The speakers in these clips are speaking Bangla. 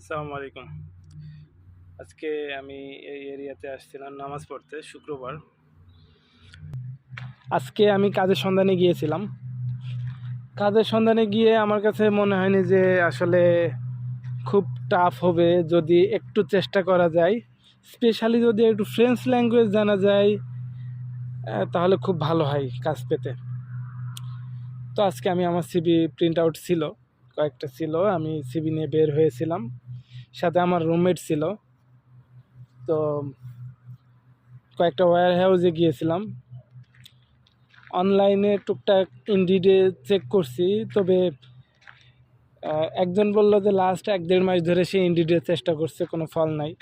আসসালামু আলাইকুম। আজকে আমি এই এরিয়াতে আসছিলাম নামাজ পড়তে শুক্রবার। আজকে আমি কাজের সন্ধানে গিয়েছিলাম। কাজের সন্ধানে গিয়ে আমার কাছে মনে হয়নি যে আসলে খুব টাফ হবে যদি একটু চেষ্টা করা যায়। স্পেশালি যদি একটু ফ্রেঞ্চ ল্যাঙ্গুয়েজ জানা যায় তাহলে খুব ভালো হয় কাজ পেতে। তো আজকে আমি আমার সিভি প্রিন্ট আউট ছিল, কয়েকটা ছিল, আমি সিভি নিয়ে বের হয়েছিলাম। সাথে আমার রুমমেট ছিল। তো কয়েকটা ওয়্যার হাউসে গিয়েছিলাম। অনলাইনে টুকটাক ইনডিডে চেক করছি, তবে একজন বলল যে লাস্ট 1-1.5 মাস ধরে সে ইনডিডে চেষ্টা করছে, কোনো ফল নাই।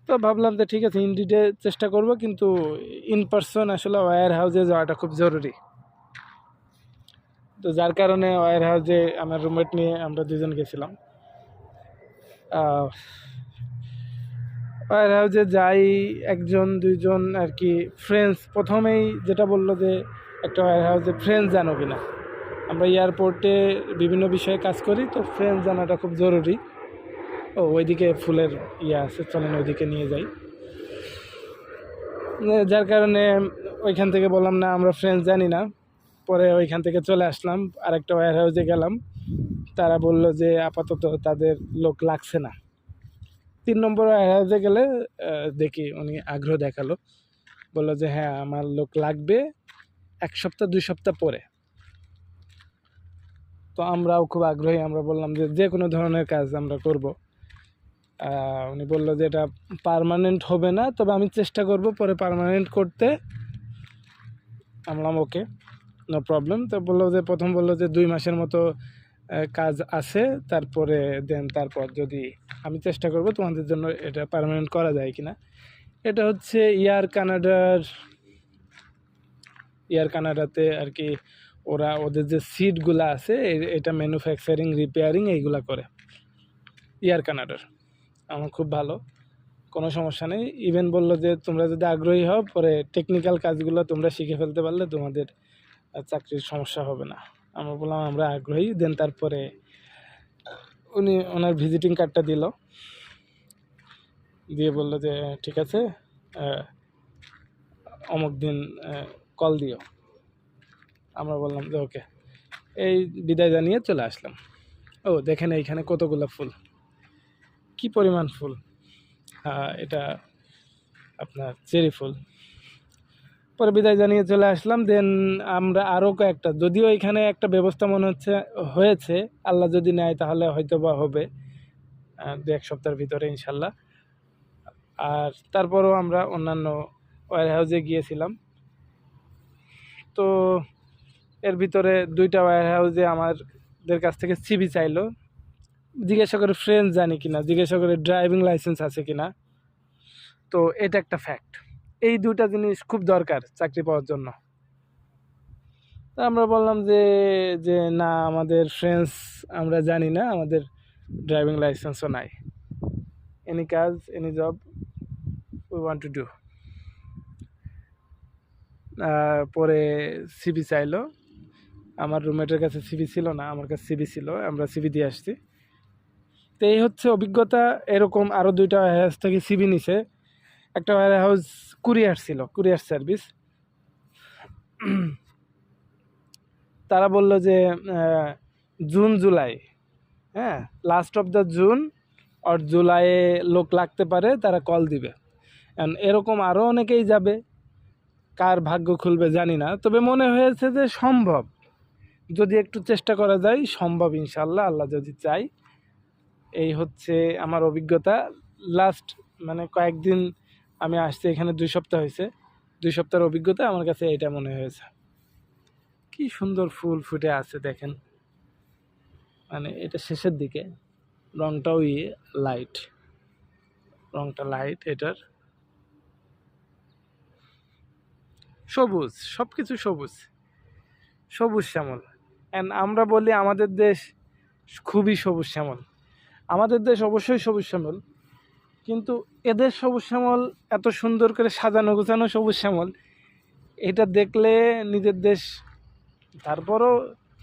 তো ভাবলাম যে ঠিক আছে, ইনডিডে চেষ্টা করব, কিন্তু ইন পারসন আসলে ওয়্যার হাউসে যাওয়াটা খুব জরুরি। তো যার কারণে ওয়্যার হাউসে আমার রুমমেট নিয়ে আমরা দুজন গেছিলাম। ওয়্যার হাউসে যাই, একজন দুইজন আর কি ফ্রেন্ডস প্রথমেই যেটা বললো যে একটা ওয়্যার হাউসে ফ্রেন্ডস জানো কিনা। আমরা এয়ারপোর্টে বিভিন্ন বিষয়ে কাজ করি, তো ফ্রেন্ডস জানাটা খুব জরুরি। ওইদিকে ফুলের আছে, চলেন ওইদিকে নিয়ে যাই। যার কারণে ওইখান থেকে বললাম না, আমরা ফ্রেন্ডস জানি না। পরে ওইখান থেকে চলে আসলাম, আরেকটা ওয়্যার হাউসে গেলাম। তারা বলল যে আপাতত তাদের লোক লাগছে না। 3 নম্বর ওয়্যার হাউসে গেলে দেখি উনি আগ্রহ দেখালো, বললো যে হ্যাঁ আমার লোক লাগবে 1 সপ্তাহ 2 সপ্তাহ পরে। তো আমরাও খুব আগ্রহী, আমরা বললাম যে যে কোনো ধরনের কাজ আমরা করব। উনি বললো যে এটা পার্মানেন্ট হবে না, তবে আমি চেষ্টা করব পরে পার্মানেন্ট করতে। আমলাম ওকে, নো প্রবলেম। তো বললো যে প্রথম বললো যে 2 মাসের মতো কাজ আছে, তারপরে তারপর যদি আমি চেষ্টা করব তোমাদের জন্য এটা পার্মানেন্ট করা যায় কিনা। এটা হচ্ছে এয়ার কানাডাতে আর কি। ওরা ওদের যে সিটগুলো আছে এটা ম্যানুফ্যাকচারিং রিপেয়ারিং এইগুলা করে এয়ার কানাডার। আমার খুব ভালো, কোনো সমস্যা নেই। ইভেন বললো যে তোমরা যদি আগ্রহী হও, পরে টেকনিক্যাল কাজগুলো তোমরা শিখে ফেলতে পারলে তোমাদের চাকরির সমস্যা হবে না। আমরা বললাম আমরা আগ্রহী। তারপরে উনি ওনার ভিজিটিং কার্ডটা দিল, দিয়ে বললো যে ঠিক আছে, অমুক দিন কল দিও। আমরা বললাম যে ওকে। এই বিদায় জানিয়ে চলে আসলাম। দেখেন এইখানে কতগুলো ফুল, কি পরিমাণ ফুল! এটা আপনার চেরি ফুল। পরে বিদায় জানিয়ে চলে আসলাম। আমরা আরও কয়েকটা, যদিও এখানে একটা ব্যবস্থা মনে হয়েছে, আল্লাহ যদি নেয় তাহলে হয়তো বা হবে 2-1 সপ্তাহের ভিতরে ইনশাল্লাহ। আর তারপরও আমরা অন্যান্য ওয়্যার হাউসে গিয়েছিলাম। তো এর ভিতরে 2টা ওয়্যার হাউসে আমাদের কাছ থেকে সিভি চাইলো, জিজ্ঞাসা করে ফ্রেন্ডস জানি কিনা, জিজ্ঞাসা করে ড্রাইভিং লাইসেন্স আছে কিনা। তো এটা একটা ফ্যাক্ট, এই 2টা জিনিস খুব দরকার চাকরি পাওয়ার জন্য। তো আমরা বললাম যে যে না, আমাদের ফ্রেন্ডস আমরা জানি না, আমাদের ড্রাইভিং লাইসেন্সও নাই। এনি কাজ, any job we want to do. পরে সিভি চাইলো। আমার রুমমেটের কাছে সিভি ছিল না, আমার কাছে সিভি ছিল, আমরা সিভি দিয়ে আসছি। তো এই হচ্ছে অভিজ্ঞতা। এরকম আরও 2টা ওয়্যার হাউস থেকে সিভি নিছে। একটা ওয়্যার হাউস কুরিয়ার ছিল, কুরিয়ার সার্ভিস। তারা বলল যে জুন জুলাই, হ্যাঁ লাস্ট অফ দ্য জুন আর জুলাইয়ে লোক লাগতে পারে, তারা কল দিবে। এরকম আরও অনেকেই যাবে, কার ভাগ্য খুলবে জানি না, তবে মনে হয়েছে যে সম্ভব, যদি একটু চেষ্টা করা যায় সম্ভব ইনশাল্লাহ, আল্লাহ যদি চাই। এই হচ্ছে আমার অভিজ্ঞতা। লাস্ট মানে কয়েকদিন আমি আসছি এখানে, 2 সপ্তাহ হয়েছে। 2 সপ্তাহের অভিজ্ঞতা আমার কাছে এটা মনে হয়েছে। কি সুন্দর ফুল ফুটে আছে দেখেন, মানে এটা শেষের দিকে, রংটাও লাইট, রংটা লাইট, এটার সবুজ, সব কিছু সবুজ, সবুজ শ্যামল। আমরা বলি আমাদের দেশ খুবই সবুজ শ্যামল। আমাদের দেশ অবশ্যই সবুজ শ্যামল, কিন্তু এদের সবুজ শ্যামল এত সুন্দর করে সাজানো গোছানো সবুজ শ্যামল, এটা দেখলে নিজের দেশ। তারপরও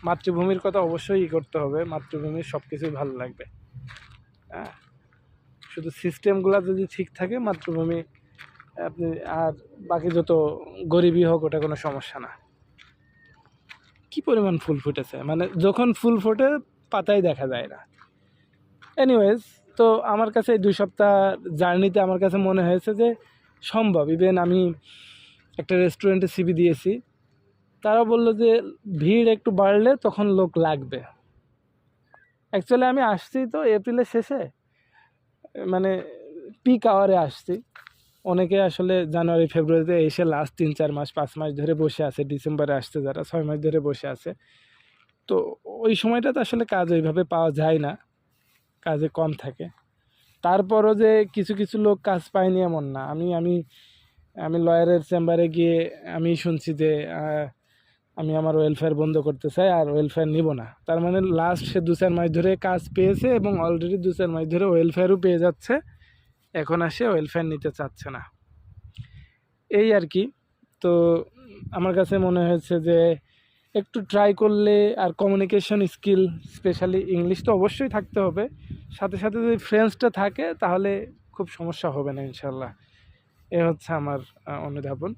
মাতৃভূমির কথা অবশ্যই করতে হবে, মাতৃভূমির সব কিছুই ভালো লাগবে। হ্যাঁ। শুধু সিস্টেমগুলো যদি ঠিক থাকে মাতৃভূমি আপনি আর বাকি যত গরিবই হোক ওটা কোনো সমস্যা না। কি পরিমাণ ফুল ফুটেছে, মানে যখন ফুল ফোটে পাতাই দেখা যায় না। এনিওয়েজ, তো আমার কাছে এই 2 সপ্তাহ জার্নিতে আমার কাছে মনে হয়েছে যে সম্ভব। ইভেন আমি একটা রেস্টুরেন্টে সিভি দিয়েছি, তারা বললো যে ভিড় একটু বাড়লে তখন লোক লাগবে। অ্যাকচুয়ালি আমি আসছি তো এপ্রিলের শেষে, মানে পিক আওয়ারে আসছি। অনেকে আসলে জানুয়ারি ফেব্রুয়ারিতে এসে লাস্ট 3-4 মাস 5 মাস ধরে বসে আছে, ডিসেম্বরে আসছে যারা 6 মাস ধরে বসে আছে। তো ওই সময়টাতে আসলে কাজ ওইভাবে পাওয়া যায় না, কাজে কম থাকে। তারপরও যে কিছু কিছু লোক কাজ পায়নি এমন না। আমি আমি আমি লয়ারের চেম্বারে গিয়ে আমি শুনছি যে আমি আমার ওয়েলফেয়ার বন্ধ করতে চাই আর ওয়েলফেয়ার নিব না। তার মানে লাস্ট সে 2-4 মাস ধরে কাজ পেয়েছে এবং অলরেডি 2-4 মাস ধরে ওয়েলফেয়ারও পেয়ে যাচ্ছে, এখন আসে ওয়েলফেয়ার নিতে চাচ্ছে না, এই আর কি। তো আমার কাছে মনে হয়েছে যে একটু ট্রাই করলে, আর কমিউনিকেশন স্কিল স্পেশালি ইংলিশ তো অবশ্যই থাকতে হবে, সাথে সাথে যদি ফ্রেন্ডসটা থাকে তাহলে খুব সমস্যা হবে না ইনশাল্লাহ। এ হচ্ছে আমার অনুধাবন।